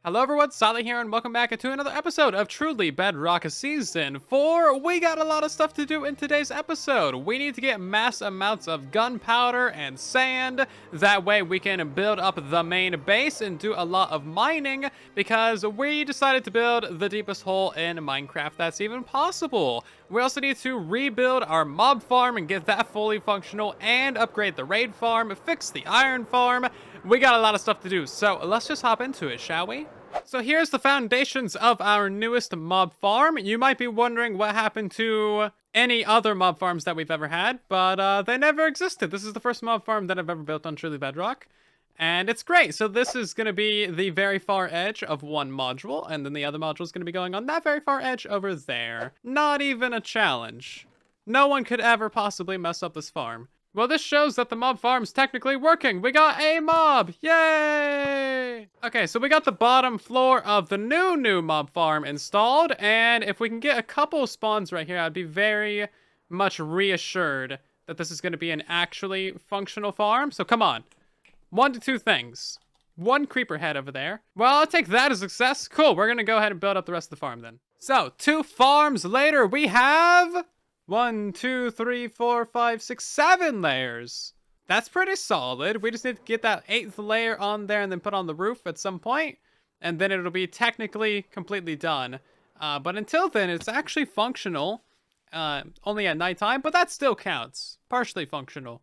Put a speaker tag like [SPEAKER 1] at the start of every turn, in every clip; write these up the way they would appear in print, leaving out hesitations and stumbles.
[SPEAKER 1] Hello everyone, Silent here, and welcome back to another episode of Truly Bedrock Season 4. We got a lot of stuff to do in today's episode. We need to get mass amounts of gunpowder and sand. That way we can build up the main base and do a lot of mining, because we decided to build the deepest hole in Minecraft that's even possible. We also need to rebuild our mob farm and get that fully functional, and upgrade the raid farm, fix the iron farm. We got a lot of stuff to do, so let's just hop into it, shall we? So here's the foundations of our newest mob farm. You might be wondering what happened to any other mob farms that we've ever had, but they never existed. This is the first mob farm that I've ever built on Truly Bedrock, and it's great. So this is going to be the very far edge of one module, and then the other module is going to be going on that very far edge over there. Not even a challenge. No one could ever possibly mess up this farm. Well, this shows that the mob farm's technically working. We got a mob! Yay! Okay, so we got the bottom floor of the new mob farm installed, and if we can get a couple spawns right here, I'd be very much reassured that this is going to be an actually functional farm. So come on. 1 to 2 things. 1 creeper head over there. Well, I'll take that as a success. Cool, we're going to go ahead and build up the rest of the farm then. So, 2 farms later, we have 1, 2, 3, 4, 5, 6, 7 layers. That's pretty solid. We just need to get that 8th layer on there and then put on the roof at some point, and then it'll be technically completely done. But until then, it's actually functional. Only at nighttime, but that still counts. Partially functional.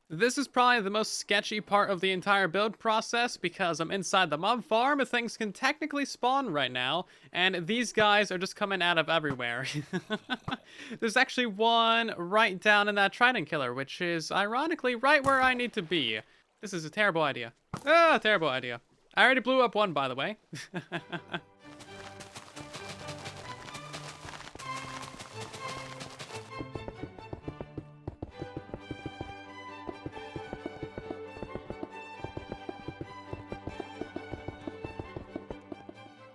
[SPEAKER 1] This is probably the most sketchy part of the entire build process, because I'm inside the mob farm and things can technically spawn right now, and these guys are just coming out of everywhere. There's actually one right down in that trident killer, which is ironically right where I need to be. This is a terrible idea. Ah, terrible idea. I already blew up one, by the way.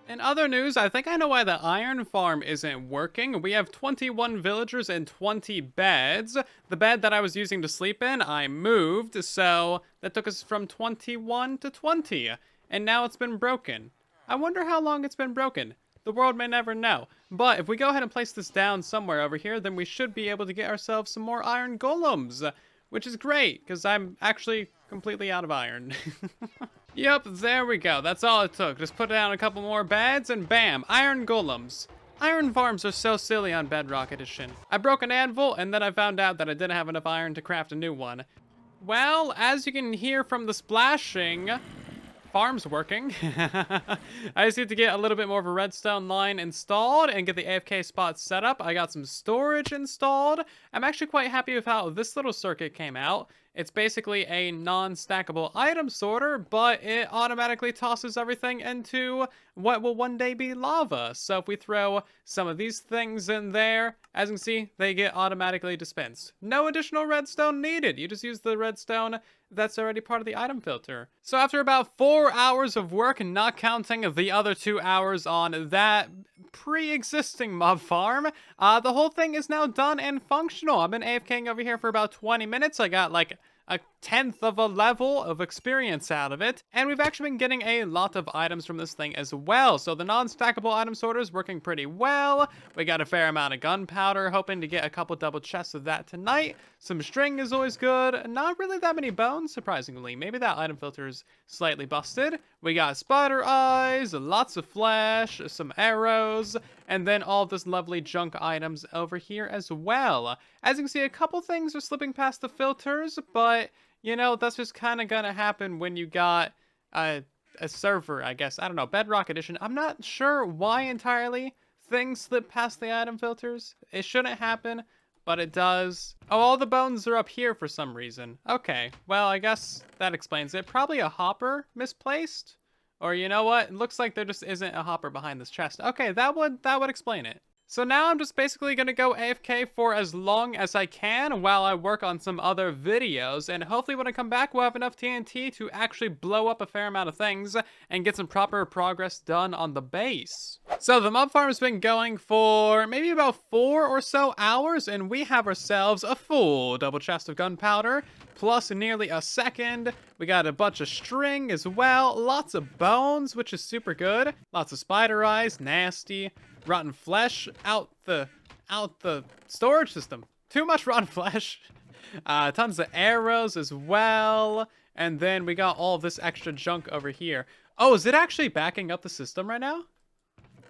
[SPEAKER 1] In other news, I think I know why the iron farm isn't working. We have 21 villagers and 20 beds. The bed that I was using to sleep in, I moved, so that took us from 21 to 20. And now it's been broken. I wonder how long it's been broken. The world may never know. But if we go ahead and place this down somewhere over here, then we should be able to get ourselves some more iron golems. Which is great, because I'm actually completely out of iron. Yep, there we go. That's all it took. Just put down a couple more beds and bam, iron golems. Iron farms are so silly on Bedrock Edition. I broke an anvil and then I found out that I didn't have enough iron to craft a new one. Well, as you can hear from the splashing, farm's working. I just need to get a little bit more of a redstone line installed and get the AFK spot set up. I got some storage installed. I'm actually quite happy with how this little circuit came out. It's basically a non-stackable item sorter, but it automatically tosses everything into what will one day be lava. So if we throw some of these things in there, as you can see, they get automatically dispensed. No additional redstone needed. You just use the redstone that's already part of the item filter. So after about 4 hours of work, not counting the other 2 hours on that pre-existing mob farm, the whole thing is now done and functional. I've been AFKing over here for about 20 minutes. I got like a 10th of a level of experience out of it, and we've actually been getting a lot of items from this thing as well. So the non-stackable item sorter is working pretty well. We got a fair amount of gunpowder, hoping to get a couple double chests of that tonight. Some string is always good. Not really that many bones, surprisingly. Maybe that item filter is slightly busted. We got spider eyes, lots of flesh, some arrows, and then all this lovely junk items over here as well. As you can see, a couple things are slipping past the filters, but you know, that's just kind of gonna happen when you got a server, I guess. I don't know, Bedrock Edition. I'm not sure why entirely things slip past the item filters. It shouldn't happen, but it does. Oh, all the bones are up here for some reason. Okay, well, I guess that explains it. Probably a hopper misplaced. Or you know what? It looks like there just isn't a hopper behind this chest. Okay, that would explain it. So now I'm just basically going to go AFK for as long as I can while I work on some other videos, and hopefully when I come back we'll have enough TNT to actually blow up a fair amount of things and get some proper progress done on the base. So the mob farm has been going for maybe about 4 or so hours, and we have ourselves a full double chest of gunpowder, plus nearly a second. We got a bunch of string as well, lots of bones, which is super good. Lots of spider eyes, nasty. Rotten flesh out the storage system. Too much rotten flesh. Tons of arrows as well. And then we got all this extra junk over here. Oh, is it actually backing up the system right now?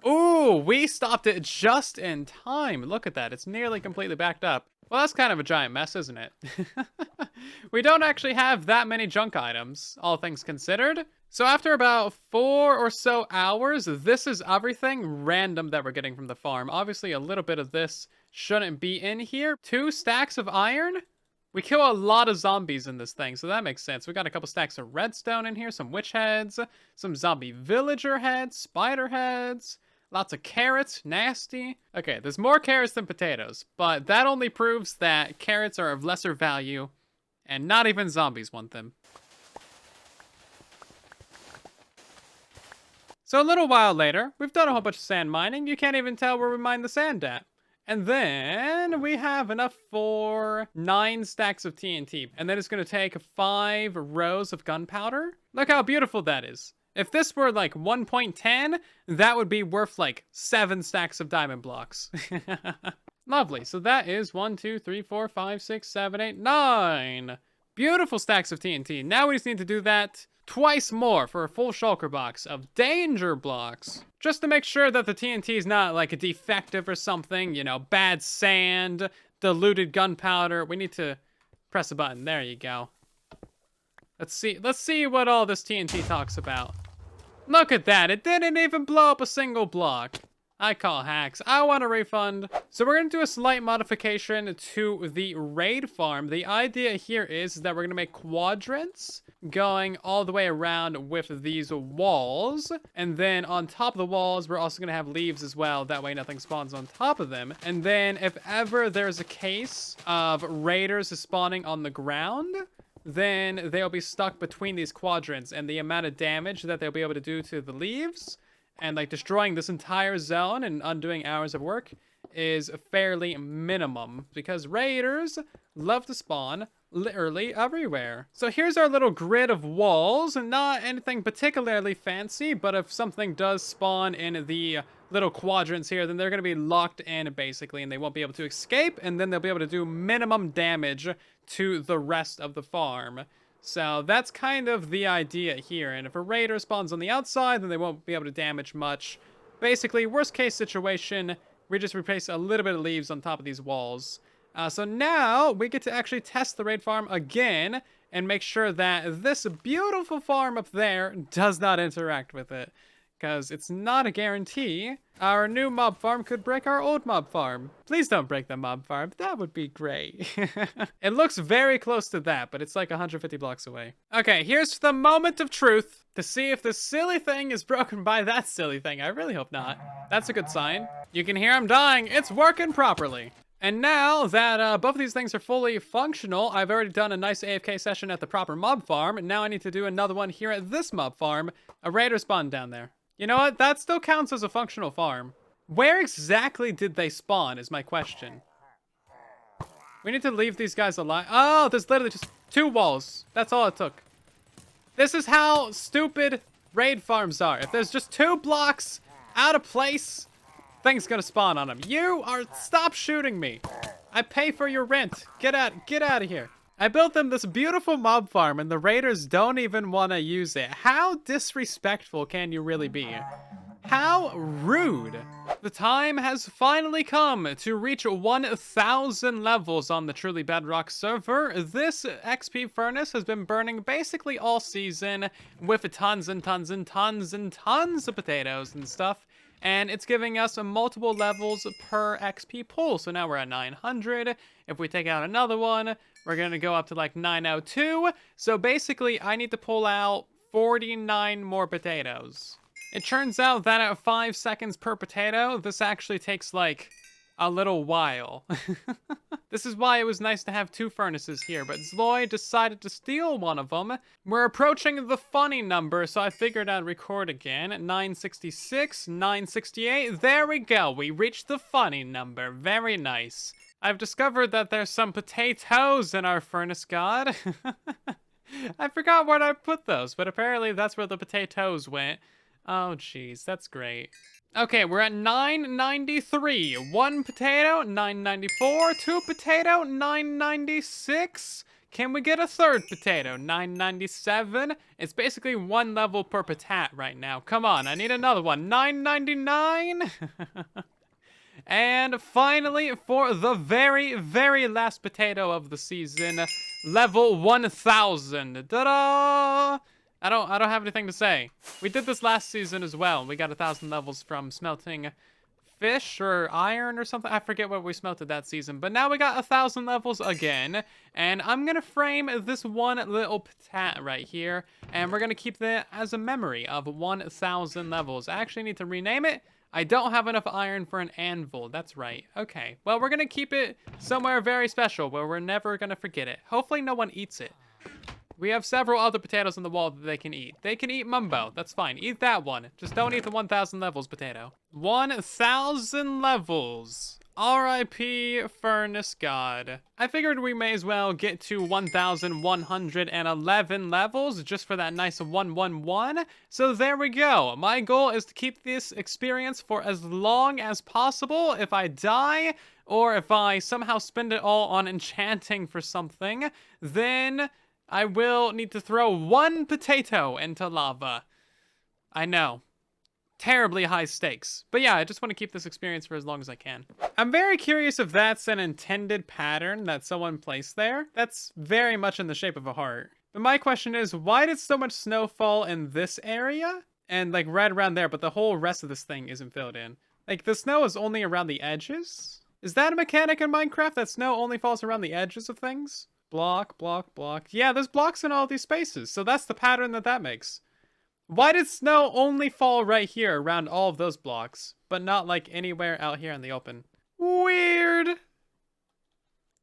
[SPEAKER 1] Ooh, we stopped it just in time. Look at that. It's nearly completely backed up. Well, that's kind of a giant mess, isn't it? We don't actually have that many junk items, all things considered. So after about 4 or so hours, this is everything random that we're getting from the farm. Obviously, a little bit of this shouldn't be in here. 2 stacks of iron. We kill a lot of zombies in this thing, so that makes sense. We got a couple stacks of redstone in here, some witch heads, some zombie villager heads, spider heads. Lots of carrots, nasty. Okay, there's more carrots than potatoes, but that only proves that carrots are of lesser value, and not even zombies want them. So a little while later, we've done a whole bunch of sand mining. You can't even tell where we mine the sand at. And then we have enough for 9 stacks of TNT. And then it's going to take 5 rows of gunpowder. Look how beautiful that is. If this were like 1.10, that would be worth like 7 stacks of diamond blocks. Lovely. So that is 1, 2, 3, 4, 5, 6, 7, 8, 9. Beautiful stacks of TNT. Now we just need to do that twice more for a full shulker box of danger blocks. Just to make sure that the TNT is not like a defective or something, you know, bad sand, diluted gunpowder. We need to press a button. There you go. Let's see what all this TNT talks about. Look at that, it didn't even blow up a single block. I call hacks. I want a refund. So we're gonna do a slight modification to the raid farm. The idea here is that we're gonna make quadrants going all the way around with these walls. And then on top of the walls, we're also gonna have leaves as well. That way nothing spawns on top of them. And then if ever there's a case of raiders spawning on the ground, then they'll be stuck between these quadrants, and the amount of damage that they'll be able to do to the leaves and like destroying this entire zone and undoing hours of work is fairly minimum, because raiders love to spawn literally everywhere. So here's our little grid of walls, and not anything particularly fancy, but if something does spawn in the little quadrants here, then they're going to be locked in basically, and they won't be able to escape, and then they'll be able to do minimum damage to the rest of the farm. So that's kind of the idea here, and if a raider spawns on the outside, then they won't be able to damage much. Basically, worst case situation, we just replace a little bit of leaves on top of these walls. So now we get to actually test the raid farm again and make sure that this beautiful farm up there does not interact with it, because it's not a guarantee. Our new mob farm could break our old mob farm. Please don't break the mob farm. That would be great. It looks very close to that, but it's like 150 blocks away. Okay, here's the moment of truth to see if this silly thing is broken by that silly thing. I really hope not. That's a good sign. You can hear I'm dying. It's working properly. And now that both of these things are fully functional, I've already done a nice AFK session at the proper mob farm, and now I need to do another one here at this mob farm. A raider spawned down there. You know what? That still counts as a functional farm. Where exactly did they spawn is my question. We need to leave these guys alive. Oh, there's literally just 2 walls. That's all it took. This is how stupid raid farms are. If there's just 2 blocks out of place, things gonna spawn on them. Stop shooting me. I pay for your rent. Get out of here. I built them this beautiful mob farm, and the raiders don't even want to use it. How disrespectful can you really be? How rude. The time has finally come to reach 1,000 levels on the truly Bedrock server. This XP furnace has been burning basically all season with tons and tons and tons and tons of potatoes and stuff. And it's giving us multiple levels per XP pull. So now we're at 900. If we take out another one, we're going to go up to like 902. So basically, I need to pull out 49 more potatoes. It turns out that at 5 seconds per potato, this actually takes like a little while. This is why it was nice to have 2 furnaces here, but Zloy decided to steal one of them. We're approaching the funny number, so I figured I'd record again. 966, 968, there we go. We reached the funny number. Very nice. I've discovered that there's some potatoes in our furnace god. I forgot where I put those, but apparently that's where the potatoes went. Oh, jeez, that's great. Okay, we're at 993. 1 potato, 994. 2 potato, 996. Can we get a 3rd potato? 997. It's basically 1 level per potat right now. Come on, I need another one. 999. And finally, for the very, very last potato of the season, level 1000. Ta-da! I don't have anything to say. We did this last season as well. We got 1000 levels from smelting fish or iron or something. I forget what we smelted that season. But now we got 1000 levels again. And I'm gonna frame this one little potat right here. And we're gonna keep that as a memory of 1000 levels. I actually need to rename it. I don't have enough iron for an anvil. That's right. Okay. Well, we're gonna keep it somewhere very special where we're never gonna forget it. Hopefully no one eats it. We have several other potatoes on the wall that they can eat. They can eat Mumbo. That's fine. Eat that one. Just don't eat the 1000 levels potato. 1000 levels. R.I.P. Furnace God. I figured we may as well get to 1111 levels just for that nice 111. So there we go. My goal is to keep this experience for as long as possible. If I die, or if I somehow spend it all on enchanting for something, then I will need to throw 1 potato into lava. I know. Terribly high stakes. But yeah, I just want to keep this experience for as long as I can. I'm very curious if that's an intended pattern that someone placed there. That's very much in the shape of a heart. But my question is, why did so much snow fall in this area? And like right around there, but the whole rest of this thing isn't filled in. Like the snow is only around the edges? Is that a mechanic in Minecraft that snow only falls around the edges of things? Block, block, block. Yeah, there's blocks in all these spaces, so that's the pattern that makes. Why did snow only fall right here around all of those blocks, but not like anywhere out here in the open? Weird.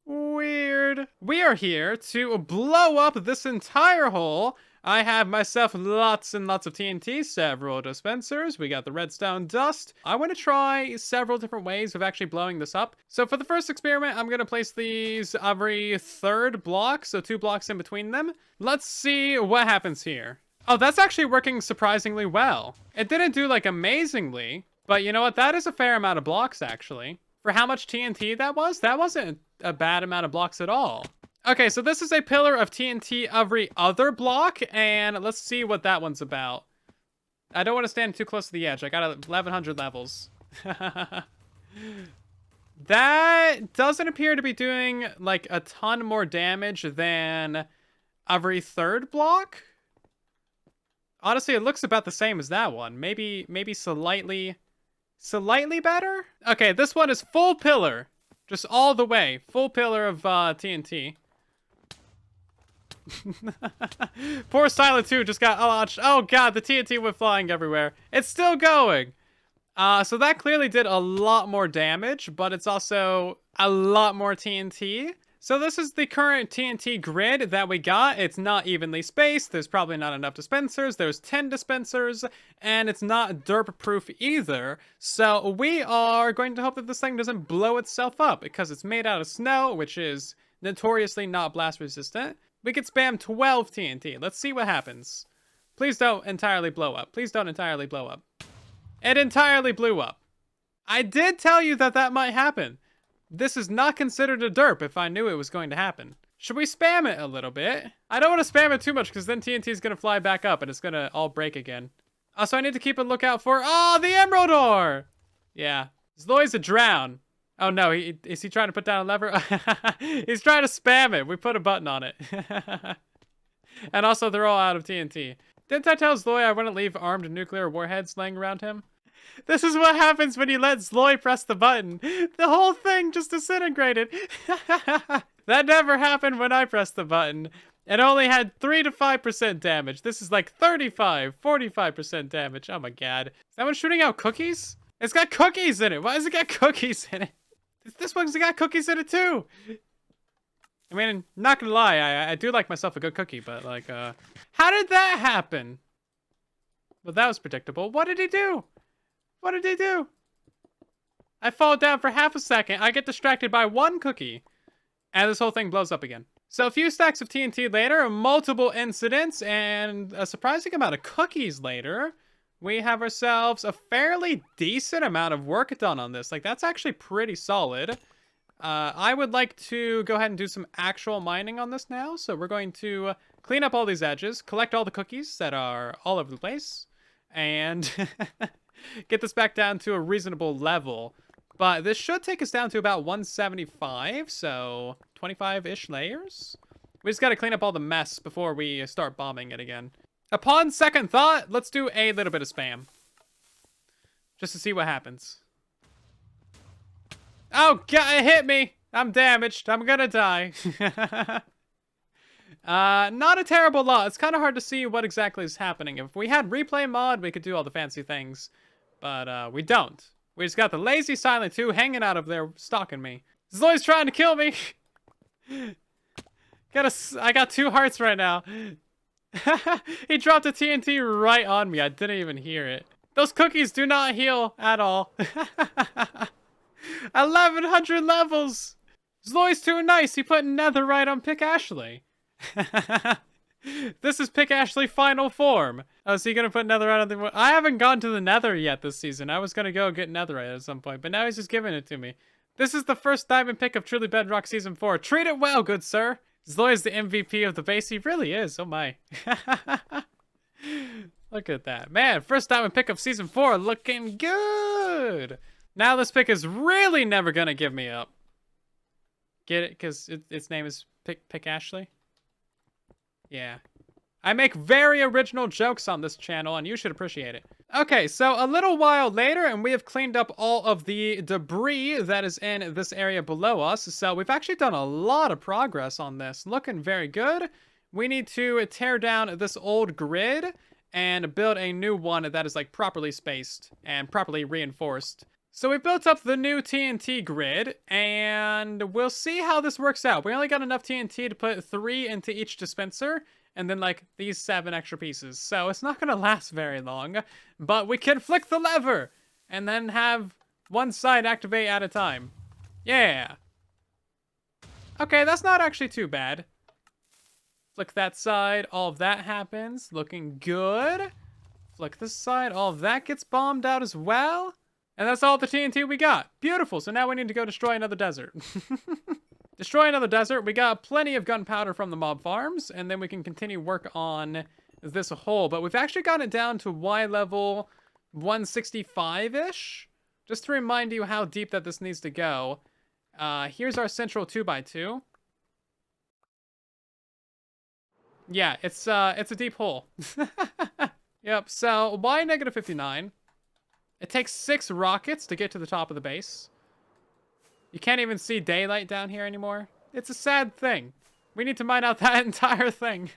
[SPEAKER 1] Weird. We are here to blow up this entire hole. I have myself lots and lots of TNT, several dispensers. We got the redstone dust. I want to try several different ways of actually blowing this up. So for the first experiment, I'm going to place these every 3rd block, so 2 blocks in between them. Let's see what happens here. Oh, that's actually working surprisingly well. It didn't do like amazingly, but you know what? That is a fair amount of blocks actually. For how much TNT that wasn't a bad amount of blocks at all. Okay, so this is a pillar of TNT every other block, and let's see what that one's about. I don't want to stand too close to the edge. I got 1100 levels. That doesn't appear to be doing like a ton more damage than every 3rd block. Honestly, it looks about the same as that one. Maybe slightly better? Okay, this one is full pillar. Just all the way. Full pillar of TNT. Poor Silent 2 just got launched. Oh god, the TNT went flying everywhere. It's still going. So that clearly did a lot more damage, but it's also a lot more TNT. So this is the current TNT grid that we got. It's not evenly spaced. There's probably not enough dispensers. There's 10 dispensers, and it's not derp-proof either. So we are going to hope that this thing doesn't blow itself up because it's made out of snow, which is notoriously not blast resistant. We could spam 12 TNT. Let's see what happens. Please don't entirely blow up. Please don't entirely blow up. It entirely blew up. I did tell you that that might happen. This is not considered a derp if I knew it was going to happen. Should we spam it a little bit? I don't want to spam it too much because then TNT is going to fly back up and it's going to all break again. Also, I need to keep a lookout for... Oh, the emerald ore! Yeah. Zloy's a drown. Oh no, is he trying to put down a lever? He's trying to spam it. We put a button on it. And also, they're all out of TNT. Didn't I tell Zloy I wouldn't leave armed nuclear warheads laying around him? This is what happens when you let Zloy press the button. The whole thing just disintegrated. That never happened when I pressed the button. It only had 3 to 5% damage. This is like 35, 45% damage. Oh my god. Is that one shooting out cookies? It's got cookies in it. Why has it got cookies in it? This one's got cookies in it too. I mean, not gonna lie, I do like myself a good cookie, but like, how did that happen? Well, that was predictable. What did he do? What did he do? I fall down for half a second. I get distracted by one cookie. And this whole thing blows up again. So a few stacks of TNT later, multiple incidents, and a surprising amount of cookies later, we have ourselves a fairly decent amount of work done on this. Like, that's actually pretty solid. I would like to go ahead and do some actual mining on this now. So we're going to clean up all these edges, collect all the cookies that are all over the place, and get this back down to a reasonable level. But this should take us down to about 175, so 25-ish layers. We just got to clean up all the mess before we start bombing it again. Upon second thought, let's do a little bit of spam. Just to see what happens. Oh, God, it hit me! I'm damaged. I'm gonna die. Not a terrible lot. It's kind of hard to see what exactly is happening. If we had replay mod, we could do all the fancy things. But, we don't. We just got the lazy silent 2 hanging out of there, stalking me. Zoe's trying to kill me. I got 2 hearts right now. He dropped a TNT right on me. I didn't even hear it. Those cookies do not heal at all. 1100 levels. Zoe's too nice. He put netherite on PieIsTheBest. This is PieIsTheBest final form. Oh, is he gonna put netherite on the... I haven't gone to the nether yet this season. I was gonna go get netherite at some point, but now he's just giving it to me. This is the first diamond pick of Truly Bedrock Season 4. Treat it well, good sir. Zoe is the MVP of the base. He really is. Oh my. Look at that. Man, first diamond pick of Season 4 looking good. Now this pick is really never gonna give me up. Get it? Because its name is PieIsTheBest? Yeah. I make very original jokes on this channel, and you should appreciate it. Okay, so a little while later, and we have cleaned up all of the debris that is in this area below us. So we've actually done a lot of progress on this. Looking very good. We need to tear down this old grid and build a new one that is like properly spaced and properly reinforced. So we built up the new TNT grid, and we'll see how this works out. We only got enough TNT to put 3 into each dispenser, and then like these 7 extra pieces. So it's not gonna last very long, but we can flick the lever and then have one side activate at a time. Yeah. Okay, that's not actually too bad. Flick that side, all of that happens. Looking good. Flick this side, all of that gets bombed out as well. And that's all the TNT we got. Beautiful. So now we need to go destroy another desert. Destroy another desert. We got plenty of gunpowder from the mob farms. And then we can continue work on this hole. But we've actually got it down to Y level 165-ish. Just to remind you how deep that this needs to go. Here's our central 2x2. Yeah, it's a deep hole. Yep, so Y negative 59. It takes 6 rockets to get to the top of the base. You can't even see daylight down here anymore. It's a sad thing. We need to mine out that entire thing.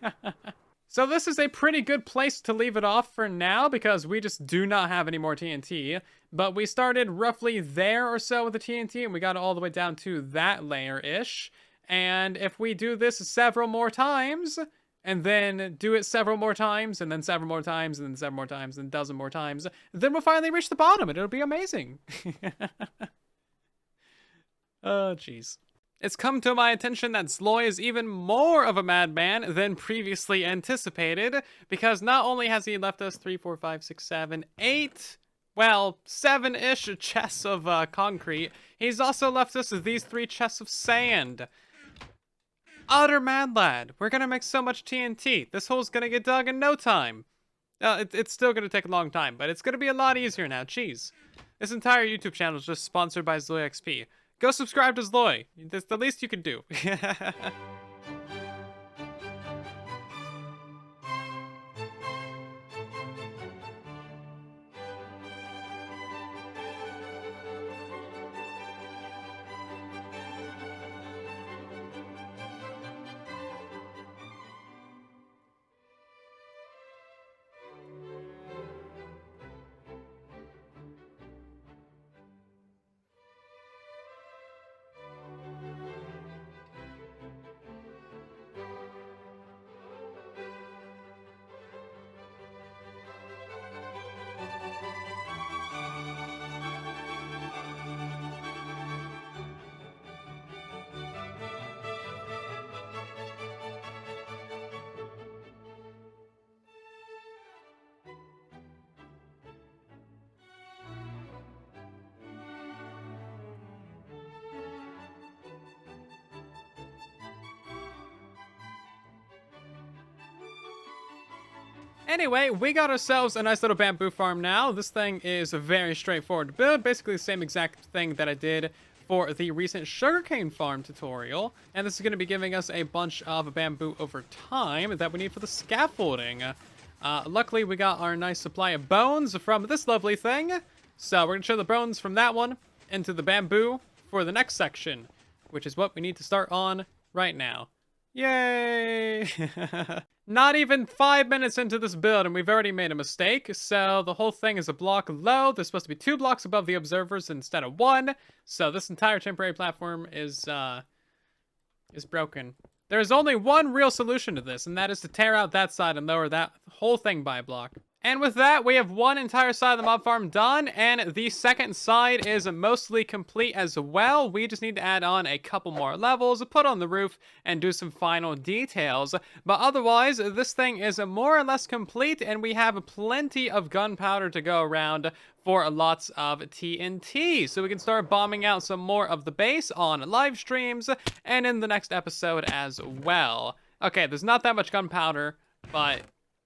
[SPEAKER 1] So this is a pretty good place to leave it off for now because we just do not have any more TNT. But we started roughly there or so with the TNT and we got it all the way down to that layer-ish. And if we do this several more times, and then do it several more times, and then several more times, and then several more times, and a dozen more times, then we'll finally reach the bottom, and it'll be amazing. Oh, jeez. It's come to my attention that Zloy is even more of a madman than previously anticipated, because not only has he left us 3, 4, 5, 6, 7, 8, well, 7-ish chests of concrete, he's also left us these 3 chests of sand. Utter mad lad. We're gonna make so much TNT. This hole's gonna get dug in no time. It's still gonna take a long time, but it's gonna be a lot easier now. Jeez. This entire YouTube channel is just sponsored by Zloy XP. Go subscribe to Zloy. That's the least you can do. Anyway, we got ourselves a nice little bamboo farm now. This thing is a very straightforward to build. Basically the same exact thing that I did for the recent sugarcane farm tutorial. And this is going to be giving us a bunch of bamboo over time that we need for the scaffolding. Luckily, we got our nice supply of bones from this lovely thing. So we're going to show the bones from that one into the bamboo for the next section, which is what we need to start on right now. Yay! Not even 5 minutes into this build and we've already made a mistake. So the whole thing is a block low. There's supposed to be 2 blocks above the observers instead of 1. So this entire temporary platform is broken. There's only one real solution to this, and that is to tear out that side and lower that whole thing by a block. And with that, we have one entire side of the mob farm done, and the second side is mostly complete as well. We just need to add on a couple more levels, put on the roof, and do some final details. But otherwise, this thing is more or less complete, and we have plenty of gunpowder to go around for lots of TNT. So we can start bombing out some more of the base on live streams, and in the next episode as well. Okay, there's not that much gunpowder, but...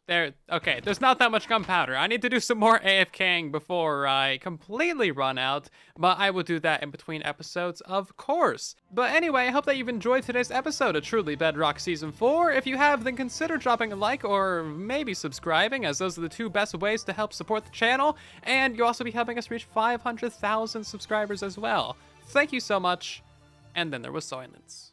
[SPEAKER 1] there's not that much gunpowder. I need to do some more AFKing before I completely run out, but I will do that in between episodes, of course. But anyway, I hope that you've enjoyed today's episode of Truly Bedrock Season 4. If you have, then consider dropping a like or maybe subscribing, as those are the 2 best ways to help support the channel, and you'll also be helping us reach 500,000 subscribers as well. Thank you so much, and then there was silence.